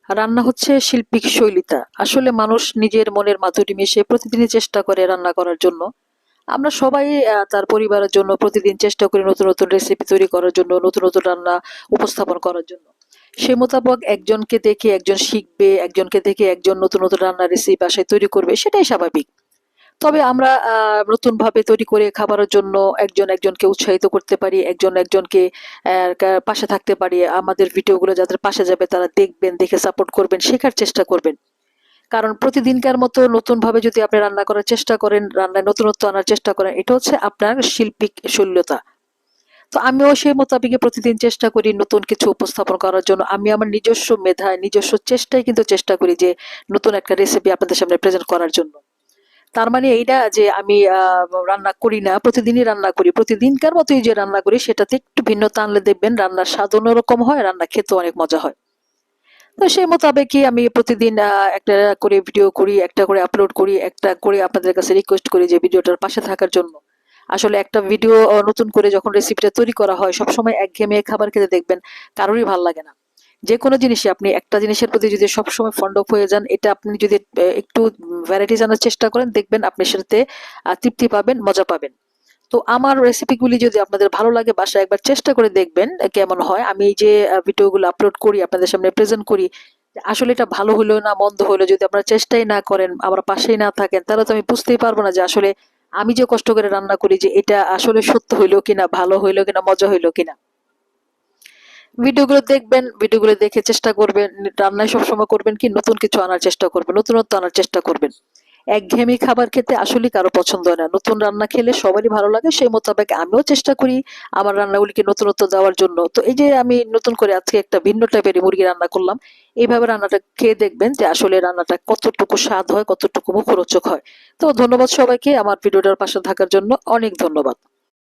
রান্না হচ্ছে শিল্পিক শৈলিতা। আসলে মানুষ নিজের মনের মাধুরী মিশিয়ে প্রতিদিনই চেষ্টা করে রান্না করার জন্য। আমরা সবাই তার পরিবারের জন্য প্রতিদিন চেষ্টা করি নতুন, নতুন রেসিপি তৈরি করার জন্য, নতুন, নতুন রান্না উপস্থাপন করার জন্য। সে মোতাবেক একজনকে দেখে একজন শিখবে, একজনকে দেখে একজন নতুন, নতুন রান্নার রেসিপি বাসায় তৈরি করবে, সেটাই স্বাভাবিক। তবে আমরা নতুনভাবে তৈরি করে খাবারের জন্য একজন একজনকে উৎসাহিত করতে পারি, একজন একজনকে পাশে থাকতে পারি। আমাদের ভিডিওগুলো যাদের পাশে যাবে তারা দেখবেন, দেখে সাপোর্ট করবেন, শেখার চেষ্টা করবেন। কারণ প্রতিদিনকার মতো নতুনভাবে যদি আপনি রান্না করার চেষ্টা করেন, রান্নায় নতুনত্ব আনার চেষ্টা করেন, এটা হচ্ছে আপনার শিল্পিক শৈল্যতা। তো আমিও সেই মোতাবেকই প্রতিদিন চেষ্টা করি নতুন কিছু উপস্থাপন করার জন্য। আমি আমার নিজস্ব মেধায়, নিজস্ব চেষ্টায় কিন্তু চেষ্টা করি যে নতুন একটা রেসিপি আপনাদের সামনে প্রেজেন্ট করার জন্য। তার মানে এই না যে আমি রান্না করি না, প্রতিদিনই রান্না করি। প্রতিদিনকার মতোই যে রান্না করি সেটাতে একটু ভিন্নতা আনলে দেখবেন রান্নার স্বাদ অন্যরকম হয়, রান্না খেতেও অনেক মজা হয়। তো সেই মোতাবেকই আমি প্রতিদিন একটা করে ভিডিও করি, একটা করে আপলোড করি, একটা করে আপনাদের কাছে রিকোয়েস্ট করি যে ভিডিওটার পাশে থাকার জন্য। আসলে একটা ভিডিও নতুন করে যখন রেসিপিটা তৈরি করা হয় সবসময় একঘেয়েমি খাবার খেতে দেখবেন কারোরই ভাল লাগে না। যেকোনো জিনিসে আপনি একটা জিনিসের প্রতি যদি সবসময় ফন্ড অফ হয়ে যান, এটা আপনি যদি একটু ভ্যারাইটি জানার চেষ্টা করেন, দেখবেন আপনি সেটাতে তৃপ্তি পাবেন, মজা পাবেন। তো আমার রেসিপিগুলি যদি আপনাদের ভালো লাগে বাসায় একবার চেষ্টা করে দেখবেন কেমন হয়। আমি এই যে ভিডিওগুলো আপলোড করি, আপনাদের সামনে প্রেজেন্ট করি, আসলে এটা ভালো হলো না মন্দ হলো, যদি আপনারা চেষ্টাই না করেন, আমার পাশেই না থাকেন, তাহলে তো আমি বুঝতেই পারবো না যে আসলে আমি যে কষ্ট করে রান্না করি যে এটা আসলে সত্য হইলো কিনা, ভালো হইলো কিনা, মজা হইলো কিনা। ভিডিওগুলো দেখবেন, ভিডিওগুলো দেখে চেষ্টা করবেন, রান্নায় সবসময় করবেন কি নতুন কিছু আনার চেষ্টা করবেন, নতুনত্ব আনার চেষ্টা করবেন। একঘেয়েমি খাবার খেতে আসলেই কারো পছন্দ হয় না। নতুন রান্না খেলে সবারই ভালো লাগে। সেই মোতাবেক আমিও চেষ্টা করি আমার রান্নাগুলিকে নতুনত্ব দেওয়ার জন্য। তো এই যে আমি নতুন করে আজকে একটা ভিন্ন টাইপের মুরগি রান্না করলাম। এইভাবে রান্নাটা খেয়ে দেখবেন যে আসলে রান্নাটা কতটুকু স্বাদ হয়, কতটুকু মুখরোচক হয়। তো ধন্যবাদ সবাইকে আমার ভিডিওটার পাশে থাকার জন্য। অনেক ধন্যবাদ।